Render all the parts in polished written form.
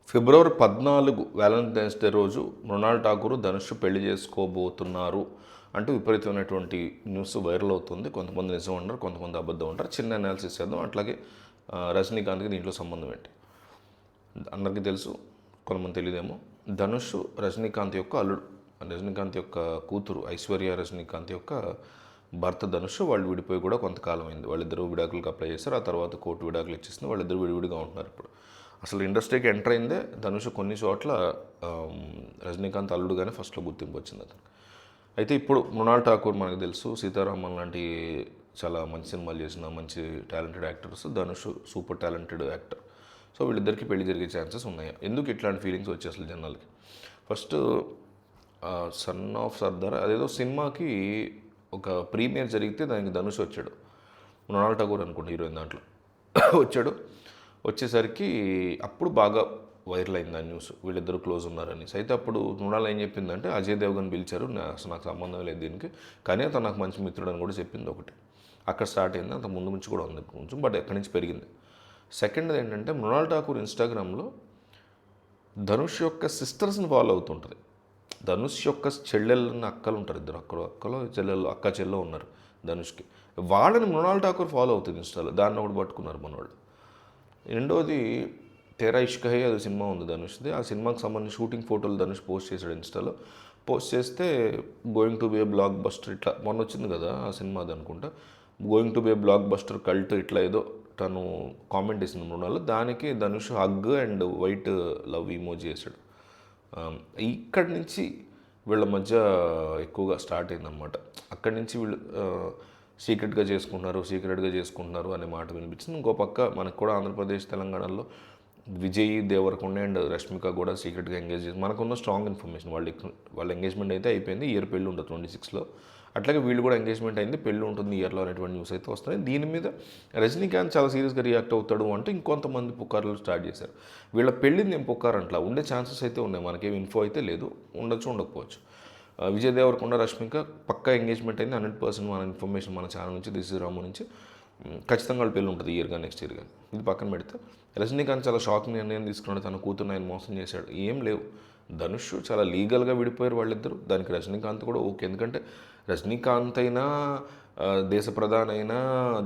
ఫిబ్రవరి 14 Valentine's day రోజు మృణాల్ ఠాకూర్ ధనుష్ పెళ్లి చేసుకోబోతున్నారు అంటూ విపరీతమైనటువంటి న్యూస్ వైరల్ అవుతుంది. కొంతమంది నిజం ఉంటారు, కొంతమంది అబద్ధం ఉంటారు. చిన్న అనాలిసిస్ చేద్దాం. అట్లాగే రజనీకాంత్కి దీంట్లో సంబంధం ఏంటి అందరికీ తెలుసు, కొంతమంది తెలియదేమో. ధనుష్ రజనీకాంత్ యొక్క అల్లుడు, రజనీకాంత్ యొక్క కూతురు ఐశ్వర్య రజనీకాంత్ యొక్క భర్త ధనుష్. వాళ్ళు విడిపోయి కూడా కొంతకాలం అయింది. వాళ్ళిద్దరూ విడాకులకు అప్లై చేశారు. ఆ తర్వాత కోర్టు విడాకులు ఇచ్చేసింది. వాళ్ళిద్దరూ విడివిడిగా ఉంటున్నారు. ఇప్పుడు అసలు ఇండస్ట్రీకి ఎంటర్ అయిందే ధనుష్ కొన్ని చోట్ల రజనీకాంత్ అల్లుడుగానే ఫస్ట్లో గుర్తింపు వచ్చింది అతను. అయితే ఇప్పుడు మృణాల్ ఠాకూర్ మనకు తెలుసు, సీతారామన్ లాంటి చాలా మంచి సినిమాలు చేసిన మంచి talented actors. Dhanush super talented actor. So వీళ్ళిద్దరికి పెళ్లి జరిగే ఛాన్సెస్ ఉన్నాయి. ఎందుకు ఇట్లాంటి ఫీలింగ్స్ వచ్చాయి అసలు జనాలకి? ఫస్ట్ సన్ ఆఫ్ సర్దార్ అదేదో సినిమాకి ఒక ప్రీమియర్ జరిగితే దానికి ధనుష్ వచ్చాడు. మృణాల్ ఠాకూర్ అనుకోండి హీరోయిన్ దాంట్లో వచ్చాడు. వచ్చేసరికి అప్పుడు బాగా వైరల్ అయింది ఆ న్యూస్, వీళ్ళిద్దరు క్లోజ్ ఉన్నారని. అయితే అప్పుడు మృణాల్ ఏం చెప్పిందంటే అజయ్ దేవగన్ పిలిచారు, అసలు నాకు సంబంధం లేదు దీనికి, కానీ అతను నాకు మంచి మిత్రుడు అని కూడా చెప్పింది ఒకటి. అక్కడ స్టార్ట్ అయింది. అంత ముందు నుంచి కూడా ఉంది కొంచెం, బట్ ఎక్కడి నుంచి పెరిగింది. సెకండ్ ఏంటంటే మృణాల్ ఠాకూర్ ఇన్స్టాగ్రామ్లో ధనుష్ యొక్క సిస్టర్స్ని ఫాలో అవుతుంటుంది. ధనుష్ యొక్క చెల్లెళ్ళని అక్కలు ఉంటారు, ఇద్దరు అక్కలు చెల్లెళ్ళు, అక్క చెల్లెలు ఉన్నారు ధనుష్కి. వాళ్ళని మృణాల్ ఠాకూర్ ఫాలో అవుతుంది ఇన్స్టాలో. దాన్ని ఒకటి పట్టుకున్నారు మనవాళ్ళు. రెండోది తేరా ఇష్క్ హై, అది సినిమా ఉంది ధనుష్ది. ఆ సినిమాకి సంబంధించి షూటింగ్ ఫోటోలు ధనుష్ పోస్ట్ చేశాడు ఇన్స్టాలో. పోస్ట్ చేస్తే going to be A block buster, ఇట్లా మొన్న వచ్చింది కదా ఆ సినిమా, అది అనుకుంటా, going to be A block buster cult, ఇట్లా ఏదో తను కామెంట్ చేసింది మృణాల్. దానికి Dhanush hug and white love emoji చేశాడు. ఇక్కడి నుంచి వీళ్ళ మధ్య ఎక్కువగా స్టార్ట్ అయిందనమాట. అక్కడి నుంచి వీళ్ళు సీక్రెట్గా చేసుకుంటున్నారు అనే మాట వినిపించింది. ఇంకో పక్క మనకు కూడా ఆంధ్రప్రదేశ్ తెలంగాణలో విజయ్ దేవరకొండ అండ్ రష్మిక కూడా సీక్రెట్గా ఎంగేజ్ చేసి మనకున్న స్ట్రాంగ్ ఇన్ఫర్మేషన్. వాళ్ళ ఎంగేజ్మెంట్ అయితే అయిపోయింది. ఇయర్ పెళ్ళి ఉంటుంది 26లో. అట్లాగే వీళ్ళు కూడా ఎంగేజ్మెంట్ అయింది, పెళ్ళి ఉంటుంది ఇయర్లో అనేటువంటి న్యూస్ అయితే వస్తుంది. దీని మీద రజనీకాంత్ చాలా సీరియస్గా రియాక్ట్ అవుతాడు అంటే ఇంకొంతమంది పుకార్లు స్టార్ట్ చేశారు. వీళ్ళ పెళ్ళిని నేను పుకారంట్లా, ఉండే ఛాన్సెస్ అయితే ఉన్నాయి, మనకేం ఇన్ఫో అయితే లేదు, ఉండకపోవచ్చు. విజయ్ దేవరకొండ రష్మిక పక్కా ఎంగేజ్మెంట్ అయింది 100%. మన ఇన్ఫర్మేషన్ మన ఛానల్ నుంచి, దిస్ ఇస్ రాము నుంచి ఖచ్చితంగా వాళ్ళ పెళ్ళి ఉంటుంది ఇయర్ కానీ నెక్స్ట్ ఇయర్ కానీ. ఇది పక్కన పెడితే రజనీకాంత్ చాలా షాకింగ్ నిర్ణయం తీసుకున్నాడు. తన కూతురు ఆయన మోసం చేశాడు. ఏం లేవు, ధనుష్ చాలా లీగల్గా విడిపోయారు వాళ్ళిద్దరు. దానికి రజనీకాంత్ కూడా ఓకే. ఎందుకంటే రజనీకాంత్ అయినా, దేశ ప్రధాని అయినా,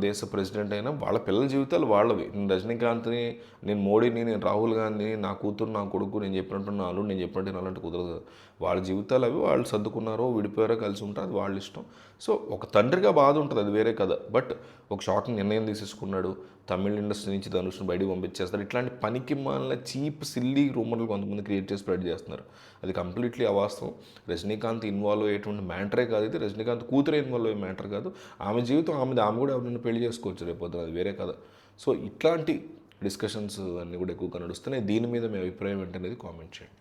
దేశ ప్రెసిడెంట్ అయినా వాళ్ళ పిల్లల జీవితాలు వాళ్ళవి. నేను రజనీకాంత్ని, నేను మోడీని, నేను రాహుల్ గాంధీని, నా కూతురు నా కొడుకు, నేను చెప్పినట్టు నా అల్లుడు నేను చెప్పినట్టు అలాంటి కుదరదు. వాళ్ళ జీవితాలు అవి, వాళ్ళు సర్దుకున్నారో విడిపోయారో కలిసి ఉంటారు, అది వాళ్ళ ఇష్టం. సో ఒక తండ్రిగా బాధ ఉంటుంది, అది వేరే కథ. బట్ ఒక షాకింగ్ నిర్ణయం తీసేసుకున్నాడు. తమిళ ఇండస్ట్రీ నుంచి ధనుష్ని బయటికి పంపించేస్తారు. ఇట్లాంటి పనికి మాలిన చీప్ సిల్లీ రూమర్లు కొంతమంది క్రియేట్ చేసి స్ప్రెడ్ చేస్తున్నారు. అది కంప్లీట్లీ అవాస్తవం. రజనీకాంత్ ఇన్వాల్వ్ అయ్యేటువంటి మ్యాటరే కాదు ఇది. రజనీకాంత్ కూతురే ఇన్వాల్వ్ అయ్యే మ్యాటర్ కాదు. ఆమె జీవితం ఆమె కూడా ఎవరిని పెళ్లి చేసుకోవచ్చు రేపొద్దున, అది వేరే కథ. సో ఇట్లాంటి డిస్కషన్స్ అన్నీ కూడా ఎక్కువగా నడుస్తున్నాయి. దీని మీద మీ అభిప్రాయం ఏంటనేది కామెంట్ చేయండి.